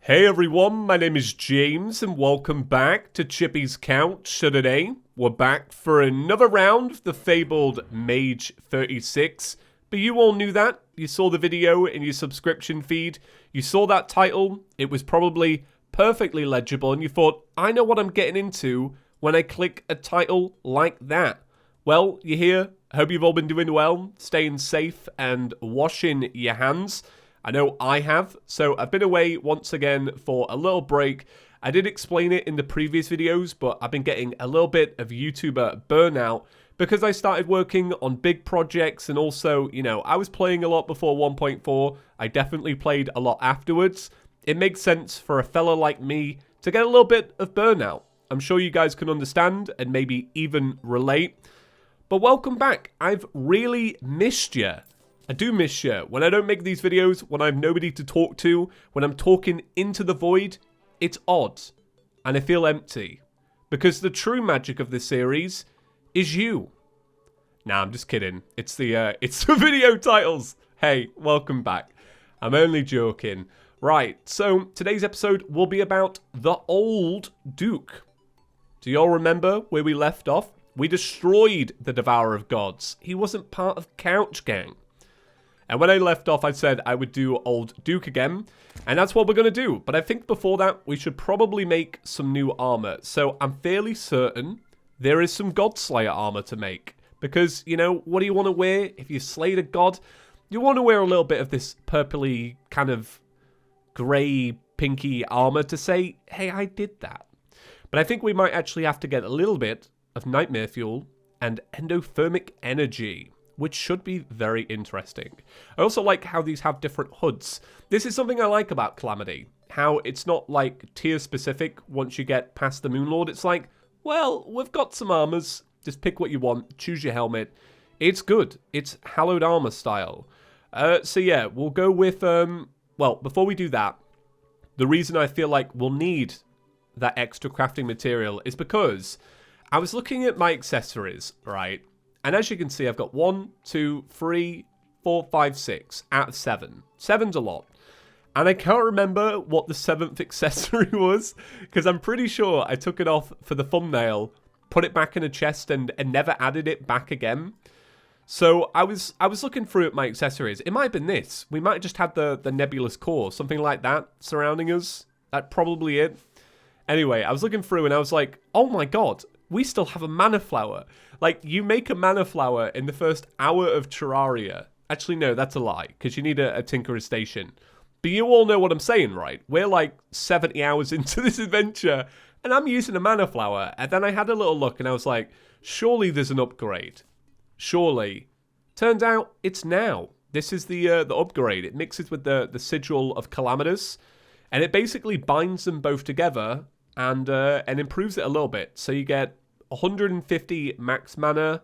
Hey everyone, my name is James and welcome back to Chippy's Couch. So today, we're back for another round of the fabled Mage 36. But you all knew that. You saw the video in your subscription feed. You saw that title. It was probably perfectly legible and you thought, I know what I'm getting into when I click a title like that. Well, you're here. I hope you've all been doing well, staying safe and washing your hands. I know I have, so I've been away once again for a little break. I did explain it in the previous videos, but I've been getting a little bit of YouTuber burnout because I started working on big projects and also, I was playing a lot before 1.4. I definitely played a lot afterwards. It makes sense for a fella like me to get a little bit of burnout. I'm sure you guys can understand and maybe even relate. But welcome back. I've really missed you. I do miss you. When I don't make these videos, when I have nobody to talk to, when I'm talking into the void, it's odd. And I feel empty. Because the true magic of this series is you. Nah, I'm just kidding. It's the video titles. Hey, welcome back. I'm only joking. Right, so today's episode will be about the old Duke. Do y'all remember where we left off? We destroyed the Devourer of Gods. He wasn't part of Couch Gang. And when I left off, I said I would do Old Duke again. And that's what we're going to do. But I think before that, we should probably make some new armor. So I'm fairly certain there is some Godslayer armor to make. Because, what do you want to wear? If you slayed a god, you want to wear a little bit of this purpley kind of grey, pinky armor to say, hey, I did that. But I think we might actually have to get a little bit of Nightmare Fuel and Endothermic Energy, which should be very interesting. I also like how these have different hoods. This is something I like about Calamity. How it's not like tier specific once you get past the Moonlord. It's like, well, we've got some armors. Just pick what you want. Choose your helmet. It's good. It's hallowed armor style. So yeah, we'll go with, well, before we do that, the reason I feel like we'll need that extra crafting material is because I was looking at my accessories, right? And as you can see, I've got 1, 2, 3, 4, 5, 6 out of 7. 7's a lot. And I can't remember what the 7th accessory was, because I'm pretty sure I took it off for the thumbnail, put it back in a chest, and never added it back again. So I was looking through at my accessories. It might have been this. We might have just had the nebulous core, something like that, surrounding us. That's probably it. Anyway, I was looking through and I was like, oh my god, we still have a mana flower. Like, you make a mana flower in the first hour of Terraria. Actually, no, that's a lie, because you need a Tinkerer's Station. But you all know what I'm saying, right? We're like 70 hours into this adventure, and I'm using a mana flower. And then I had a little look, and I was like, surely there's an upgrade. Surely. Turns out, it's now. This is the upgrade. It mixes with the Sigil of Calamitous, and it basically binds them both together and improves it a little bit. So you get 150 max mana,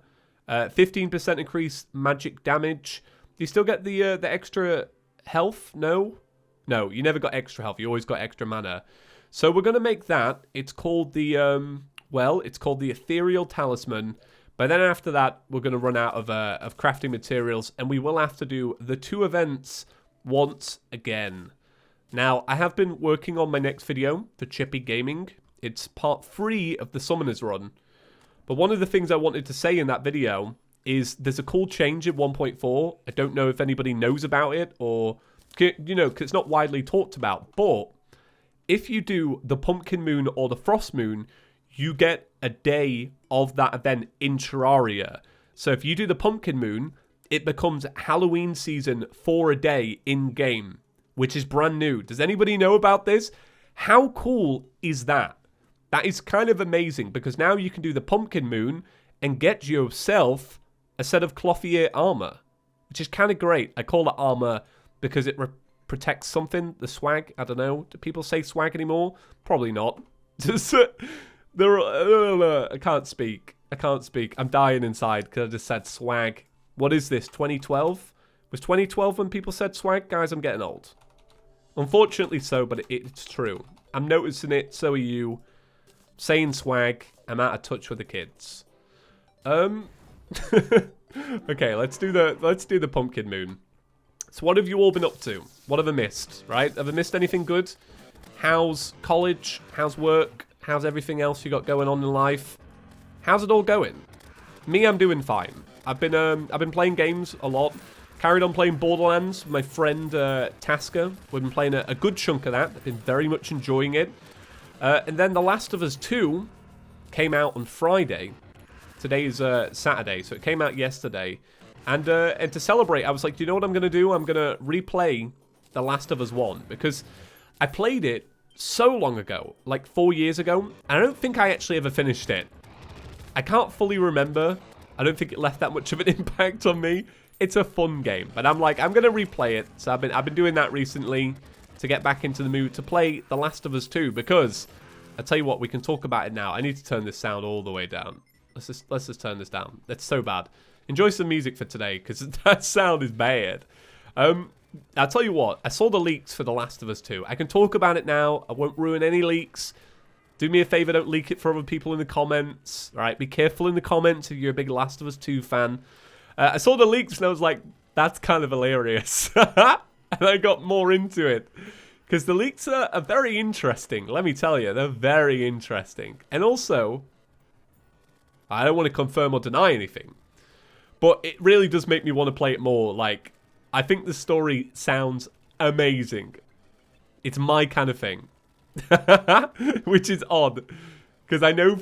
15% increased magic damage. Do you still get the extra health? No, you never got extra health. You always got extra mana. So we're gonna make that. It's called the it's called the Ethereal Talisman. But then after that, we're gonna run out of crafting materials, and we will have to do the 2 events once again. Now, I have been working on my next video for Chippy Gaming. It's part 3 of the Summoners run. But one of the things I wanted to say in that video is there's a cool change in 1.4. I don't know if anybody knows about it or, because it's not widely talked about. But if you do the Pumpkin Moon or the Frost Moon, you get a day of that event in Terraria. So if you do the Pumpkin Moon, it becomes Halloween season for a day in-game, which is brand new. Does anybody know about this? How cool is that? That is kind of amazing, because now you can do the Pumpkin Moon and get yourself a set of Clothier armor, which is kind of great. I call it armor because it protects something, the swag. I don't know. Do people say swag anymore? Probably not. I can't speak. I'm dying inside because I just said swag. What is this, 2012? Was 2012 when people said swag? Guys, I'm getting old. Unfortunately so, but it's true. I'm noticing it, so are you. Saying swag, I'm out of touch with the kids. Okay, let's do the Pumpkin Moon. So what have you all been up to? What have I missed, right? Have I missed anything good? How's college? How's work? How's everything else you got going on in life? How's it all going? Me, I'm doing fine. I've been playing games a lot. Carried on playing Borderlands with my friend Tasker. We've been playing a good chunk of that. I've been very much enjoying it. And then The Last of Us 2 came out on Friday. Today is Saturday, so it came out yesterday. And to celebrate, I was like, do you know what I'm going to do? I'm going to replay The Last of Us 1. Because I played it so long ago, like 4 years ago. And I don't think I actually ever finished it. I can't fully remember. I don't think it left that much of an impact on me. It's a fun game. But I'm like, I'm going to replay it. So I've been doing that recently to get back into the mood to play The Last of Us 2. Because, I tell you what, we can talk about it now. I need to turn this sound all the way down. Let's just turn this down. That's so bad. Enjoy some music for today, because that sound is bad. I'll tell you what, I saw the leaks for The Last of Us 2. I can talk about it now. I won't ruin any leaks. Do me a favor, don't leak it for other people in the comments. All right, be careful in the comments if you're a big Last of Us 2 fan. I saw the leaks and I was like, that's kind of hilarious. And I got more into it. Because the leaks are very interesting. Let me tell you, they're very interesting. And also, I don't want to confirm or deny anything. But it really does make me want to play it more. Like, I think the story sounds amazing. It's my kind of thing. Which is odd. Because I know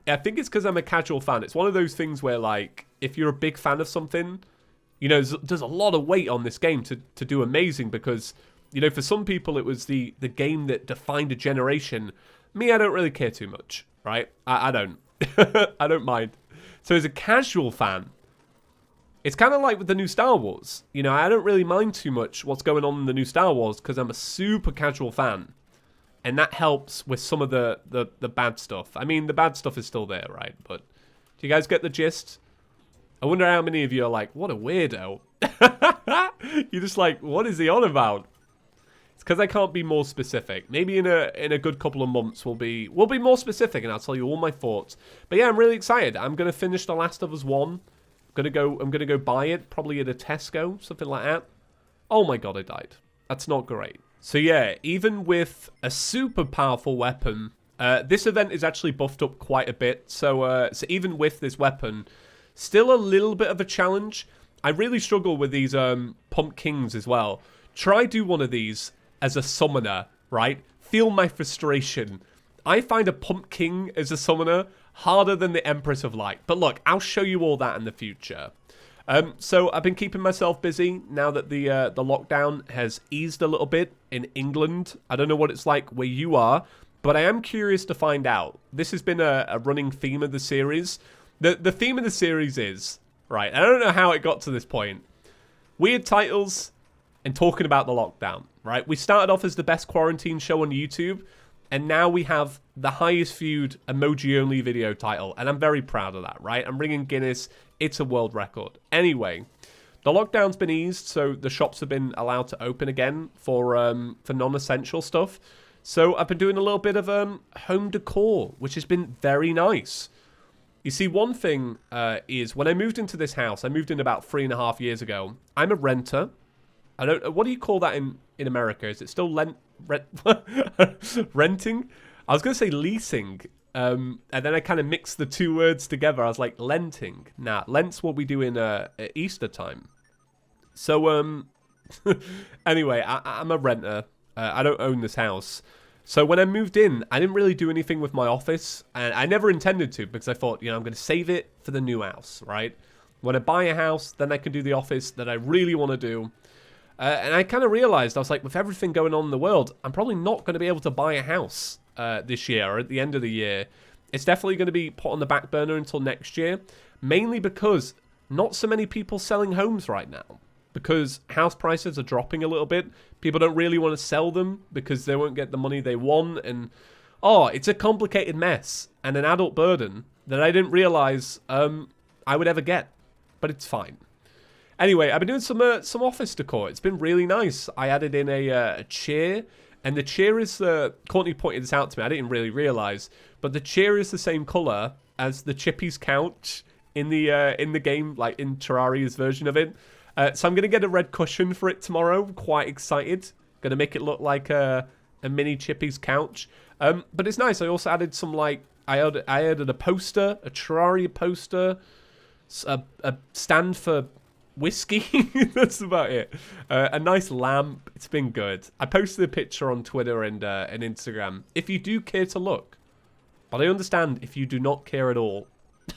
I think it's because I'm a casual fan. It's one of those things where, like, if you're a big fan of something, you know, there's a lot of weight on this game to do amazing. Because, you know, for some people it was the game that defined a generation. Me, I don't really care too much, right? I don't. I don't mind. So as a casual fan, it's kind of like with the new Star Wars. You know, I don't really mind too much what's going on in the new Star Wars because I'm a super casual fan. And that helps with some of the bad stuff. I mean, the bad stuff is still there, right? But do you guys get the gist? I wonder how many of you are like, what a weirdo. You're just like, what is he on about? It's because I can't be more specific. Maybe in a good couple of months we'll be more specific and I'll tell you all my thoughts. But yeah, I'm really excited. I'm gonna finish The Last of Us 1. I'm gonna go buy it, probably at a Tesco, something like that. Oh my god, I died. That's not great. So yeah, even with a super powerful weapon, this event is actually buffed up quite a bit. So even with this weapon, still a little bit of a challenge. I really struggle with these pumpkins as well. Try do one of these as a summoner, right? Feel my frustration. I find a pumpkin as a summoner harder than the Empress of Light. But look, I'll show you all that in the future. So I've been keeping myself busy now that the lockdown has eased a little bit in England. I don't know what it's like where you are, but I am curious to find out. This has been a running theme of the series. The theme of the series is, right, I don't know how it got to this point. Weird titles and talking about the lockdown, right? We started off as the best quarantine show on YouTube, and now we have the highest viewed emoji-only video title, and I'm very proud of that, right? I'm ringing Guinness. It's a world record. Anyway, the lockdown's been eased, so the shops have been allowed to open again for non-essential stuff. So I've been doing a little bit of home decor, which has been very nice. You see, one thing is when I moved into this house, I moved in about 3.5 years ago. I'm a renter. I don't. What do you call that in America? Is it still renting? I was going to say leasing. And then I kind of mixed the two words together. I was like, lenting. Nah, lent's what we do in at Easter time. So, anyway, I'm a renter. I don't own this house. So when I moved in, I didn't really do anything with my office. And I never intended to because I thought, you know, I'm going to save it for the new house, right? When I buy a house, then I can do the office that I really want to do. And I kind of realized, I was like, with everything going on in the world, I'm probably not going to be able to buy a house this year or at the end of the year. It's definitely going to be put on the back burner until next year, mainly because not so many people selling homes right now because house prices are dropping a little bit. People don't really want to sell them because they won't get the money they want. And, it's a complicated mess and an adult burden that I didn't realize I would ever get, but it's fine. Anyway, I've been doing some office decor. It's been really nice. I added in a chair, and the chair is Courtney pointed this out to me. I didn't really realize, but the chair is the same color as the Chippy's couch in the game, like in Terraria's version of it. So I'm gonna get a red cushion for it tomorrow. Quite excited. Gonna make it look like a mini Chippy's couch. But it's nice. I also added some, like, I added a poster, a Terraria poster, a stand for whiskey. That's about it. A nice lamp. It's been good. I posted a picture on Twitter and Instagram. If you do care to look. But I understand if you do not care at all.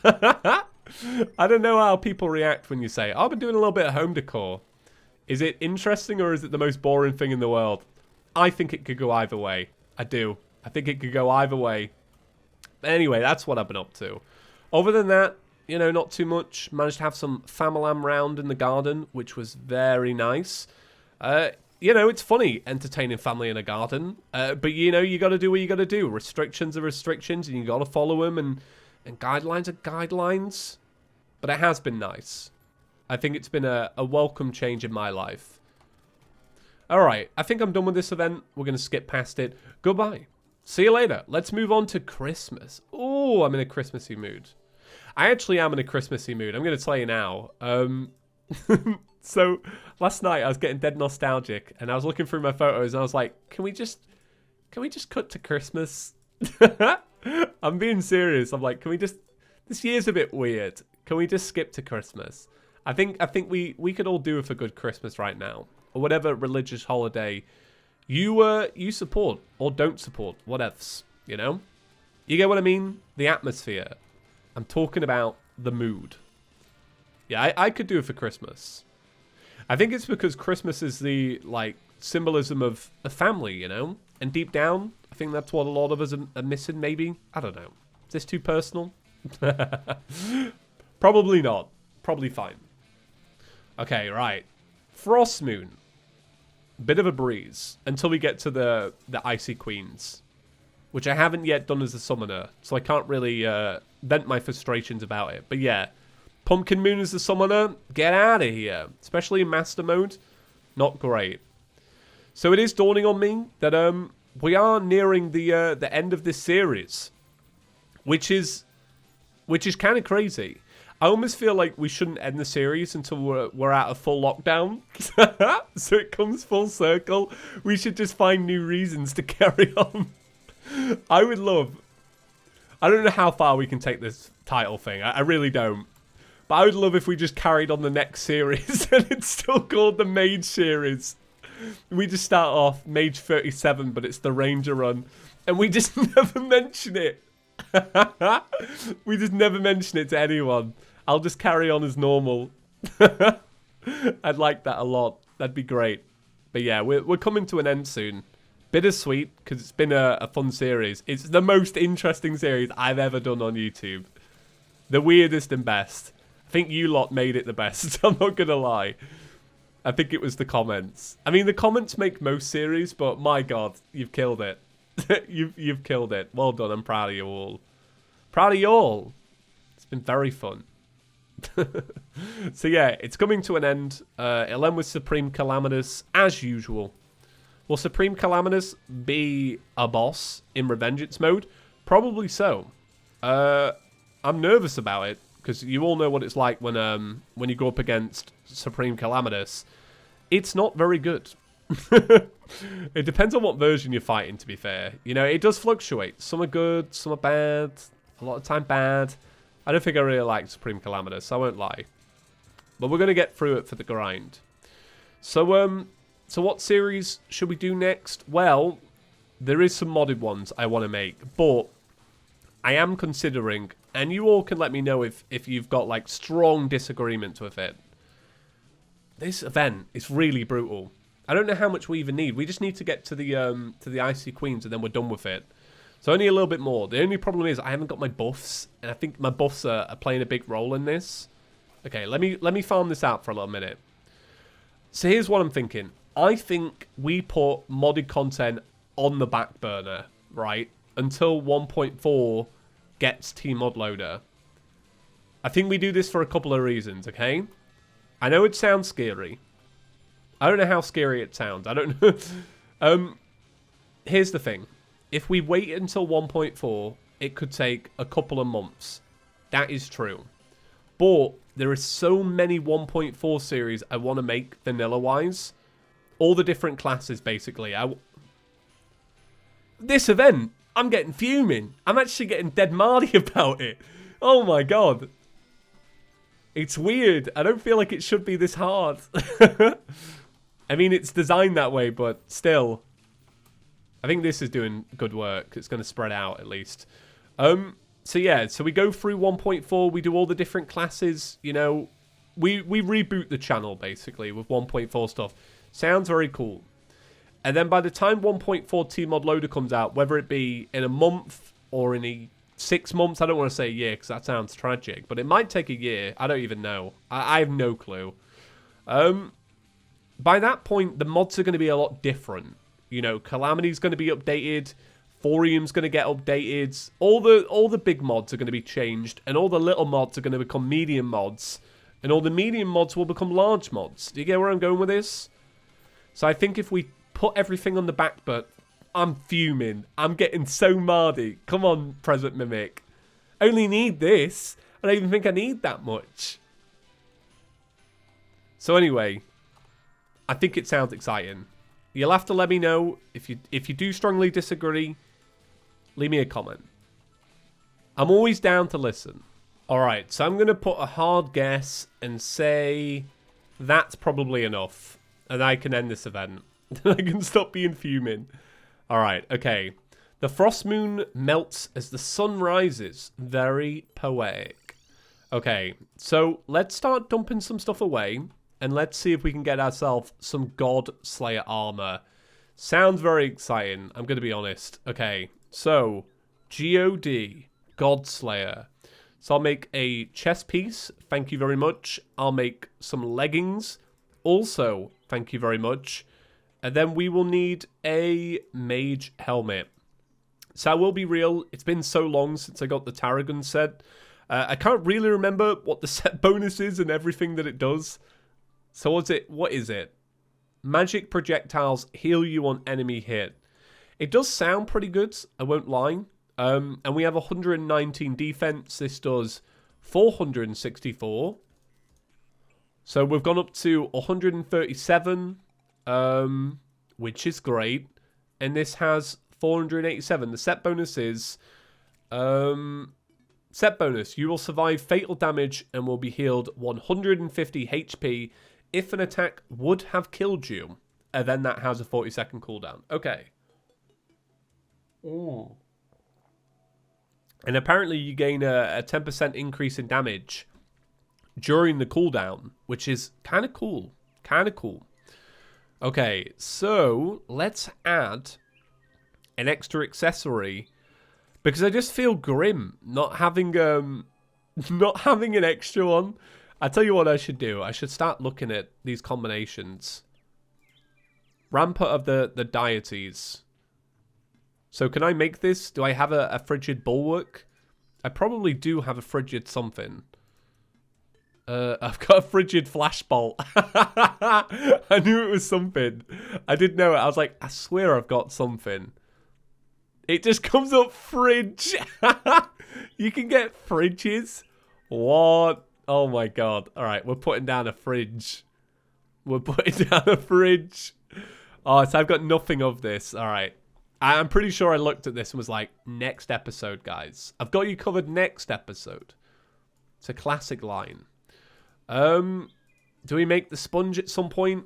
I don't know how people react when you say, oh, I've been doing a little bit of home decor. Is it interesting or is it the most boring thing in the world? I think it could go either way. I do. I think it could go either way. Anyway, that's what I've been up to. Other than that, you know, not too much. Managed to have some famalam round in the garden, which was very nice. You know, it's funny entertaining family in a garden. But, you know, you got to do what you got to do. Restrictions are restrictions, and you got to follow them. And guidelines are guidelines. But it has been nice. I think it's been a welcome change in my life. Alright, I think I'm done with this event. We're going to skip past it. Goodbye. See you later. Let's move on to Christmas. Oh, I'm in a Christmassy mood. I actually am in a Christmassy mood. I'm going to tell you now. So, last night I was getting dead nostalgic. And I was looking through my photos and I was like, can we just cut to Christmas? I'm being serious. I'm like, can we just... This year's a bit weird. Can we just skip to Christmas? I think we could all do with a good Christmas right now. Or whatever religious holiday you support or don't support. Whatevs, you know? You get what I mean? The atmosphere. I'm talking about the mood. Yeah, I could do it for Christmas. I think it's because Christmas is the, like, symbolism of a family, you know? And deep down, I think that's what a lot of us are missing, maybe. I don't know. Is this too personal? Probably not. Probably fine. Okay, right. Frost Moon. Bit of a breeze. Until we get to the Icy Queens. Which I haven't yet done as a summoner. So I can't really vent my frustrations about it. But yeah. Pumpkin Moon as the summoner. Get out of here. Especially in Master Mode. Not great. So it is dawning on me that we are nearing the end of this series. Which is kind of crazy. I almost feel like we shouldn't end the series until we're out of full lockdown. So it comes full circle. We should just find new reasons to carry on. I would love... I don't know how far we can take this title thing. I really don't. But I would love if we just carried on the next series and it's still called the Mage series. We just start off Mage 37, but it's the Ranger run. And we just never mention it. We just never mention it to anyone. I'll just carry on as normal. I'd like that a lot. That'd be great. But yeah, we're coming to an end soon. Bittersweet, because it's been a fun series. It's the most interesting series I've ever done on YouTube. The weirdest and best. I think you lot made it the best. I'm not going to lie. I think it was the comments. I mean, the comments make most series, but my God, you've killed it. You've killed it. Well done. I'm proud of you all. Proud of you all. It's been very fun. So yeah, it's coming to an end. It'll end with Supreme Calamitous as usual. Will Supreme Calamitous be a boss in Revengeance mode? Probably so. I'm nervous about it because you all know what it's like when you go up against Supreme Calamitous. It's not very good. It depends on what version you're fighting, to be fair. You know, it does fluctuate. Some are good, some are bad. A lot of time bad. I don't think I really like Supreme Calamitous, I won't lie. But we're going to get through it for the grind. So what series should we do next? Well, there is some modded ones I want to make. But I am considering, and you all can let me know if you've got, like, strong disagreements with it. This event is really brutal. I don't know how much we even need. We just need to get to the Icy Queens and then we're done with it. So only a little bit more. The only problem is I haven't got my buffs, and I think my buffs are playing a big role in this. Okay, let me farm this out for a little minute. So here's what I'm thinking. I think we put modded content on the back burner, right? Until 1.4 gets T-Mod Loader. I think we do this for a couple of reasons, okay? I know it sounds scary. I don't know how scary it sounds. I don't know. Here's the thing. If we wait until 1.4, it could take a couple of months. That is true. But there are so many 1.4 series I want to make vanilla-wise. All the different classes, basically. This event, I'm getting fuming. I'm actually getting dead mardy about it. Oh my god. It's weird. I don't feel like it should be this hard. I mean, it's designed that way, but still. I think this is doing good work. It's going to spread out, at least. So yeah, so we go through 1.4. We do all the different classes, you know. We reboot the channel, basically, with 1.4 stuff. Sounds very cool. And then by the time 1.4 Tmod Loader comes out, whether it be in a month or in 6 months, I don't want to say a year because that sounds tragic, but it might take a year. I don't even know. I have no clue. By that point, the mods are going to be a lot different. You know, Calamity's going to be updated. Thorium's going to get updated. All the big mods are going to be changed, and all the little mods are going to become medium mods, and all the medium mods will become large mods. Do you get where I'm going with this? So I think if we put everything on the back foot, I'm fuming. I'm getting so mardy. Come on, Present Mimic. I only need this. I don't even think I need that much. So anyway, I think it sounds exciting. You'll have to let me know if you do strongly disagree. Leave me a comment. I'm always down to listen. Alright, so I'm going to put a hard guess and say that's probably enough. And I can end this event. I can stop being fuming. Alright, okay. The frost moon melts as the sun rises. Very poetic. Okay, so let's start dumping some stuff away. And let's see if we can get ourselves some God Slayer armor. Sounds very exciting, I'm going to be honest. Okay, so God, God Slayer. So I'll make a chest piece. Thank you very much. I'll make some leggings. Also, thank you very much. And then we will need a mage helmet. So I will be real. It's been so long since I got the Tarragon set. I can't really remember what the set bonus is and everything that it does. So what is it? Magic projectiles heal you on enemy hit. It does sound pretty good, I won't lie. And we have 119 defense. This does 464. So we've gone up to 137, which is great. And this has 487. The set bonus is... set bonus. You will survive fatal damage and will be healed 150 HP if an attack would have killed you. And then that has a 40-second cooldown. Okay. Ooh. And apparently you gain a 10% increase in damage during the cooldown, which is kind of cool. Kind of cool. Okay, so let's add an extra accessory because I just feel grim not having an extra one. I tell you what I should do. I should start looking at these combinations. Rampart of the deities. So can I make this? Do I have a frigid bulwark? I probably do have a frigid something. I've got a frigid flashbolt. I knew it was something. I didn't know it. I was like, I swear I've got something. It just comes up fridge. You can get fridges. What? Oh my god. Alright, we're putting down a fridge. We're putting down a fridge. Oh, so I've got nothing of this. Alright. I'm pretty sure I looked at this and was like, next episode, guys. I've got you covered next episode. It's a classic line. Do we make the sponge at some point?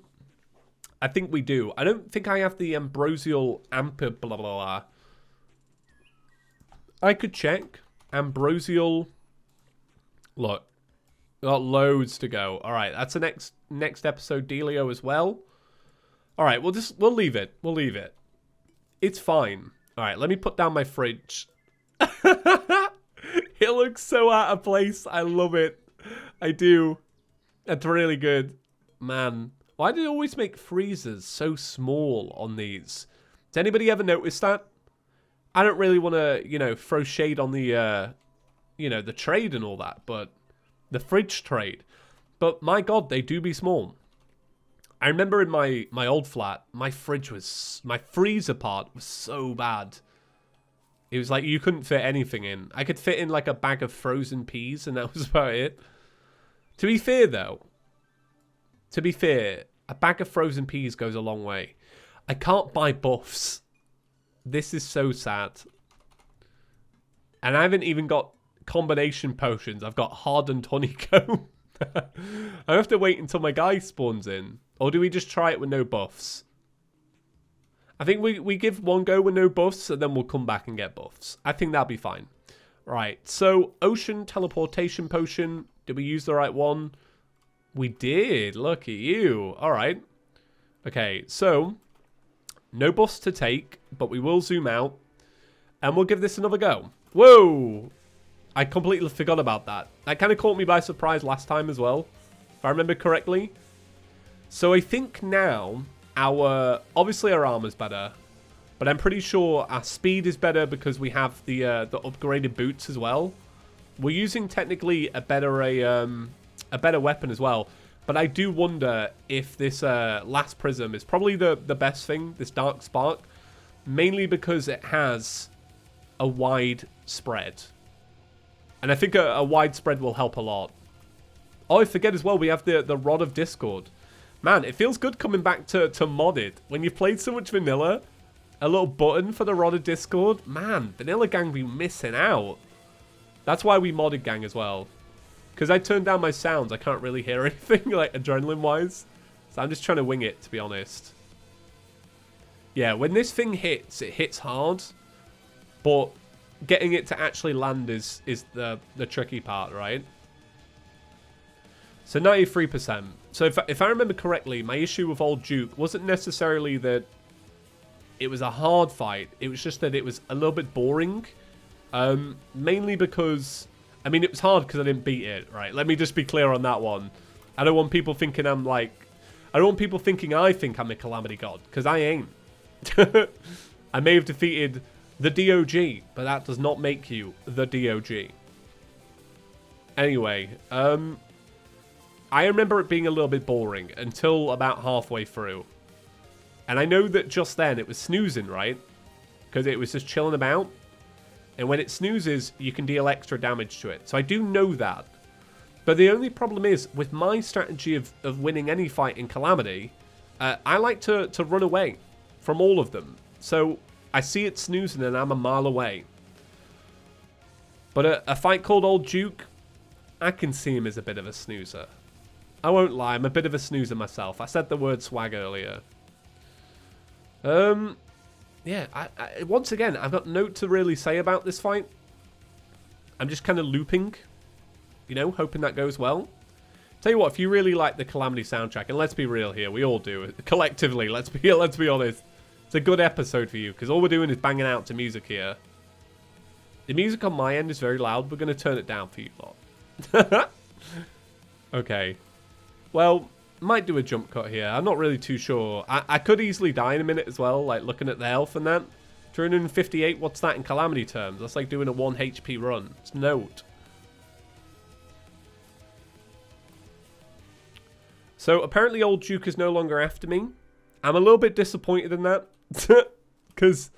I think we do. I don't think I have the ambrosial amper blah blah blah. I could check. Ambrosial. Look. Got loads to go. Alright, that's the next episode dealio as well. Alright, we'll leave it. We'll leave it. It's fine. Alright, let me put down my fridge. It looks so out of place. I love it. I do. That's really good. Man, why do they always make freezers so small on these? Does anybody ever notice that? I don't really want to, you know, throw shade on the, you know, the trade and all that, but the fridge trade. But my god, they do be small. I remember in my old flat, my freezer part was so bad. It was like you couldn't fit anything in. I could fit in like a bag of frozen peas and that was about it. To be fair though, a bag of frozen peas goes a long way. I can't buy buffs. This is so sad. And I haven't even got combination potions. I've got hardened honeycomb. I have to wait until my guy spawns in. Or do we just try it with no buffs? I think we give one go with no buffs, and then we'll come back and get buffs. I think that'll be fine. Right, so ocean teleportation potion. Did we use the right one? We did. Look at you. All right. Okay, so no buffs to take, but we will zoom out, and we'll give this another go. Whoa! I completely forgot about that. That kind of caught me by surprise last time as well, if I remember correctly. So I think now obviously our armor's better, but I'm pretty sure our speed is better because we have the upgraded boots as well. We're using technically a better weapon as well, but I do wonder if this last prism is probably the best thing, this dark spark, mainly because it has a wide spread. And I think a wide spread will help a lot. Oh, I forget as well, we have the Rod of Discord. Man, it feels good coming back to modded. When you've played so much vanilla, a little button for the Rod of Discord. Man, vanilla gang be missing out. That's why we modded gang as well. Because I turned down my sounds, I can't really hear anything, like adrenaline-wise. So I'm just trying to wing it, to be honest. Yeah, when this thing hits, it hits hard. But getting it to actually land is the tricky part, right? So 93%. So if I remember correctly, my issue with Old Duke wasn't necessarily that it was a hard fight. It was just that it was a little bit boring. Mainly because, I mean, it was hard because I didn't beat it, right? Let me just be clear on that one. I don't want people thinking I'm like, I don't want people thinking I think I'm a Calamity God, because I ain't. I may have defeated the DOG, but that does not make you the DOG. Anyway, I remember it being a little bit boring until about halfway through. And I know that just then it was snoozing, right? Because it was just chilling about. And when it snoozes, you can deal extra damage to it. So I do know that. But the only problem is, with my strategy of winning any fight in Calamity, I like to run away from all of them. So I see it snoozing and I'm a mile away. But a fight called Old Duke, I can see him as a bit of a snoozer. I won't lie, I'm a bit of a snoozer myself. I said the word swag earlier. Yeah, once again, I've got no to really say about this fight. I'm just kind of looping, you know, hoping that goes well. Tell you what, if you really like the Calamity soundtrack, and let's be real here, we all do, collectively, let's be honest. It's a good episode for you, because all we're doing is banging out to music here. The music on my end is very loud. We're going to turn it down for you lot. Okay. Well, might do a jump cut here. I'm not really too sure. I could easily die in a minute as well, like looking at the health and that. 358, what's that in Calamity terms? That's like doing a 1 HP run. It's note. So apparently Old Duke is no longer after me. I'm a little bit disappointed in that. Because,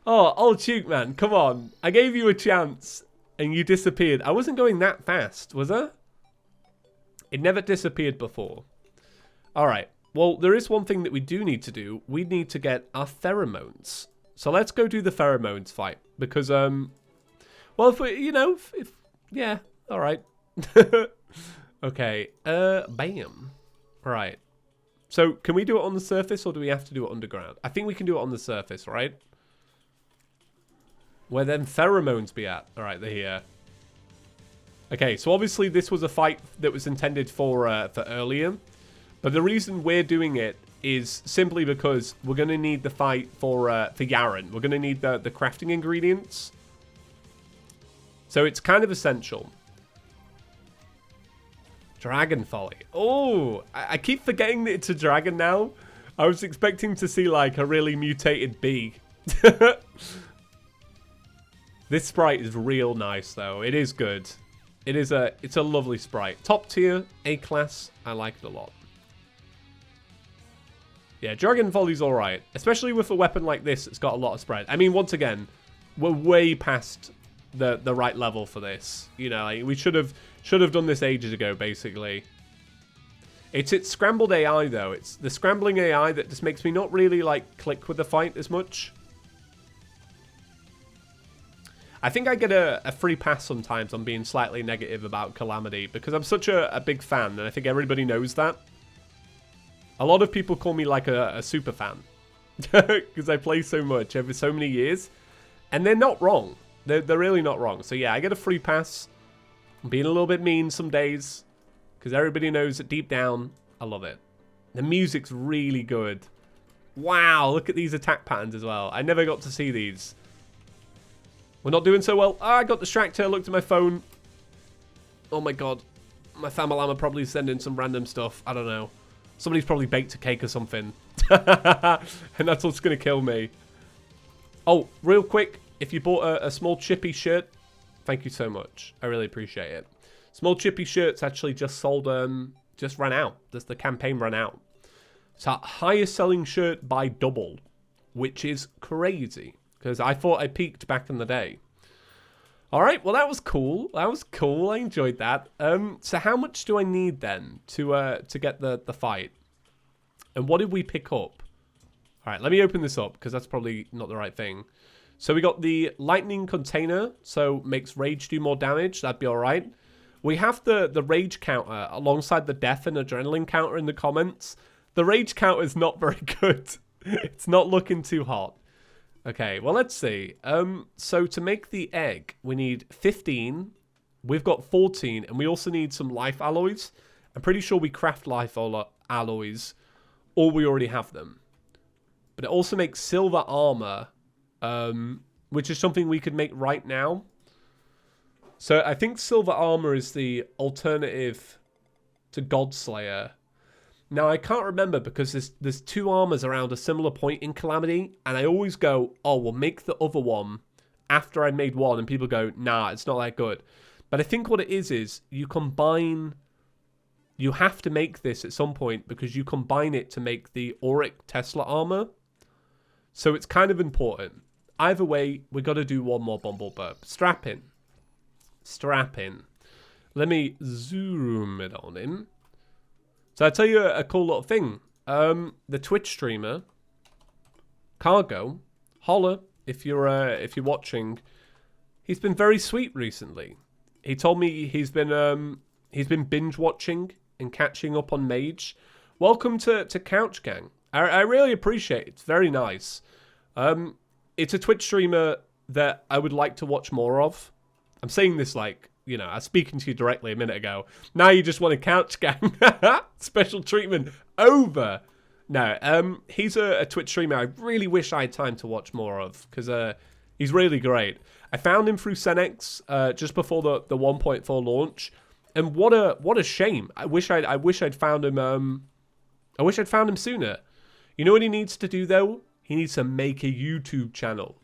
oh, Old Duke, man, come on. I gave you a chance and you disappeared. I wasn't going that fast, was I? It never disappeared before. Alright, well, there is one thing that we do need to do. We need to get our pheromones. So let's go do the pheromones fight. Because, well, if we, you know, if yeah, alright. Okay, bam. Alright. So, can we do it on the surface or do we have to do it underground? I think we can do it on the surface, right? Where then pheromones be at? Alright, they're here. Okay, so obviously this was a fight that was intended for earlier. But the reason we're doing it is simply because we're going to need the fight for Yaren. We're going to need the crafting ingredients. So it's kind of essential. Dragonfolly. Oh, I keep forgetting that it's a dragon now. I was expecting to see like a really mutated bee. This sprite is real nice though. It is good. It's a lovely sprite. Top tier, A class. I like it a lot. Yeah, Dragonfolly's alright. Especially with a weapon like this, it's got a lot of spread. I mean, once again, we're way past the right level for this. You know, like, we should have done this ages ago, basically. It's scrambled AI, though. It's the scrambling AI that just makes me not really, like, click with the fight as much. I think I get a free pass sometimes on being slightly negative about Calamity because I'm such a big fan, and I think everybody knows that. A lot of people call me like a super fan because I play so much over so many years, and they're not wrong. They're really not wrong. So yeah, I get a free pass. I'm being a little bit mean some days because everybody knows that deep down, I love it. The music's really good. Wow, look at these attack patterns as well. I never got to see these. We're not doing so well. I got distracted. I looked at my phone. Oh my god. My Thamalama probably sending some random stuff. I don't know. Somebody's probably baked a cake or something. And that's what's going to kill me. Oh, real quick. If you bought a small chippy shirt, thank you so much. I really appreciate it. Small chippy shirts actually just sold, just ran out. Just the campaign ran out. It's our highest selling shirt by double, which is crazy because I thought I peaked back in the day. All right, well that was cool. That was cool. I enjoyed that. So how much do I need then to get the fight? And what did we pick up? All right, let me open this up because that's probably not the right thing. So we got the lightning container, so makes rage do more damage. That'd be all right. We have the rage counter alongside the death and adrenaline counter in the comments. The rage counter is not very good. It's not looking too hot. Okay, well, let's see. So to make the egg, we need 15. We've got 14, and we also need some life alloys. I'm pretty sure we craft life alloys, or we already have them. But it also makes silver armor, which is something we could make right now. So I think silver armor is the alternative to Godslayer. Now, I can't remember because there's two armors around a similar point in Calamity, and I always go, oh, we'll make the other one after I made one, and people go, nah, it's not that good. But I think what it is you combine... You have to make this at some point because you combine it to make the Auric Tesla armor. So it's kind of important. Either way, we got to do one more Bumble Burp. Strap in. Strap in. Let me zoom it on in. So I'll tell you a cool little thing. The Twitch streamer, Cargo, holla if you're watching. He's been very sweet recently. He told me he's been binge watching and catching up on Mage. Welcome to Couch Gang. I really appreciate it. It's very nice. It's a Twitch streamer that I would like to watch more of. I'm saying this like, you know, I was speaking to you directly a minute ago. Now you just want a Couch Gang. Special treatment over. No, he's a Twitch streamer I really wish I had time to watch more of because he's really great. I found him through Senex just before the 1.4 launch, and what a shame. I wish I'd found him. I wish I'd found him sooner. You know what he needs to do though? He needs to make a YouTube channel,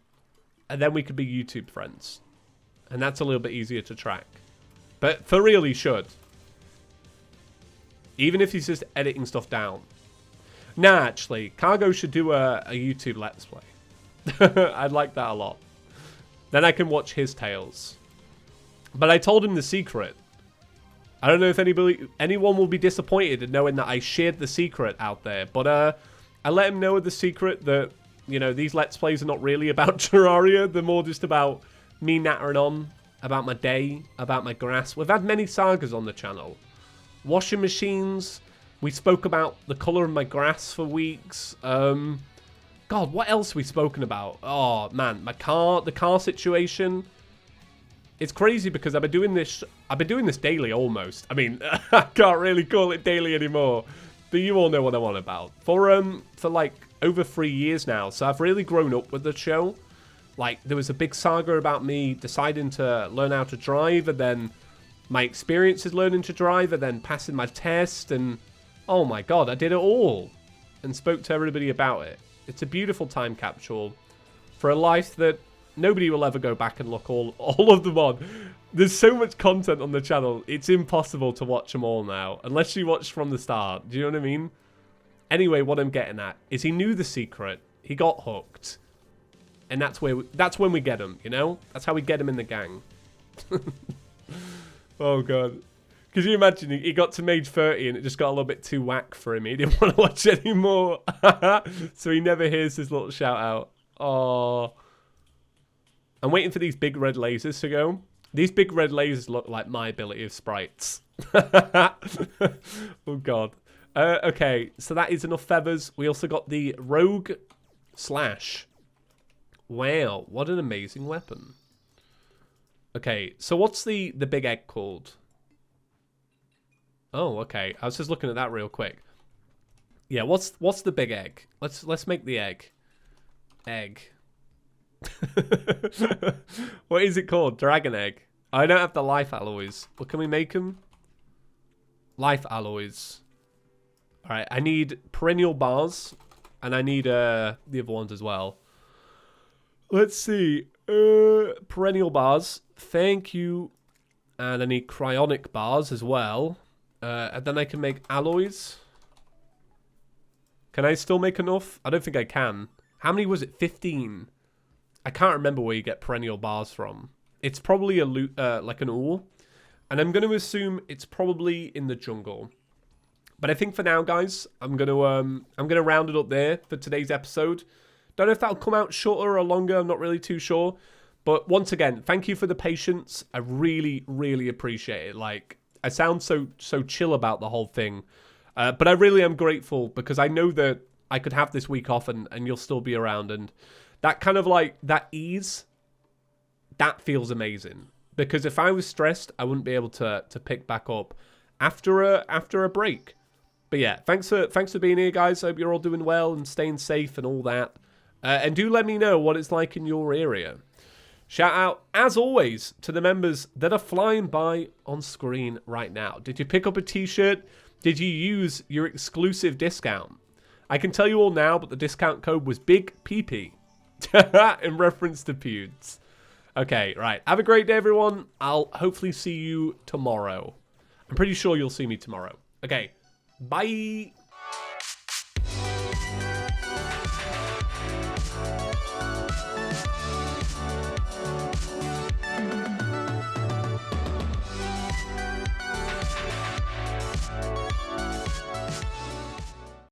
and then we could be YouTube friends. And that's a little bit easier to track. But for real, he should. Even if he's just editing stuff down. Nah, actually, Cargo should do a YouTube Let's Play. I'd like that a lot. Then I can watch his tales. But I told him the secret. I don't know if anyone will be disappointed in knowing that I shared the secret out there. But I let him know the secret that, you know, these Let's Plays are not really about Terraria. They're more just about me nattering on about my day, about my grass. We've had many sagas on the channel. Washing machines. We spoke about the colour of my grass for weeks. God, what else have we spoken about? Oh, man, the car situation. It's crazy because I've been doing this daily almost. I mean, I can't really call it daily anymore. But you all know what I'm on about. For like over 3 years now. So I've really grown up with the show. Like, there was a big saga about me deciding to learn how to drive, and then my experiences learning to drive, and then passing my test, and oh my god, I did it all, and spoke to everybody about it. It's a beautiful time capsule for a life that nobody will ever go back and look all of them on. There's so much content on the channel, it's impossible to watch them all now, unless you watch from the start, do you know what I mean? Anyway, what I'm getting at is he knew the secret, he got hooked. And that's when we get him, you know? That's how we get him in the gang. Oh, God. Could you imagine he got to Mage 30 and it just got a little bit too whack for him. He didn't want to watch anymore. So he never hears his little shout out. Oh. I'm waiting for these big red lasers to go. These big red lasers look like my ability of sprites. Oh, God. Okay, so that is enough feathers. We also got the Rogue Slash. Wow, what an amazing weapon. Okay, so what's the big egg called? Oh, okay. I was just looking at that real quick. Yeah, what's the big egg? Let's make the egg. Egg. What is it called? Dragon egg. I don't have the life alloys. What can we make them? Life alloys. All right, I need perennial bars, and I need the other ones as well. Let's see. Perennial bars. Thank you. And I need cryonic bars as well. And then I can make alloys. Can I still make enough? I don't think I can. How many was it? 15. I can't remember where you get perennial bars from. It's probably like an ore. And I'm going to assume it's probably in the jungle. But I think for now, guys, I'm gonna round it up there for today's episode. Don't know if that'll come out shorter or longer. I'm not really too sure. But once again, thank you for the patience. I really, really appreciate it. Like, I sound so chill about the whole thing. But I really am grateful because I know that I could have this week off and you'll still be around. And that kind of like, that ease, that feels amazing. Because if I was stressed, I wouldn't be able to pick back up after a break. But yeah, thanks for being here, guys. I hope you're all doing well and staying safe and all that. And do let me know what it's like in your area. Shout out, as always, to the members that are flying by on screen right now. Did you pick up a t-shirt? Did you use your exclusive discount? I can tell you all now, but the discount code was Big PP in reference to Pewds. Okay, right. Have a great day, everyone. I'll hopefully see you tomorrow. I'm pretty sure you'll see me tomorrow. Okay, bye.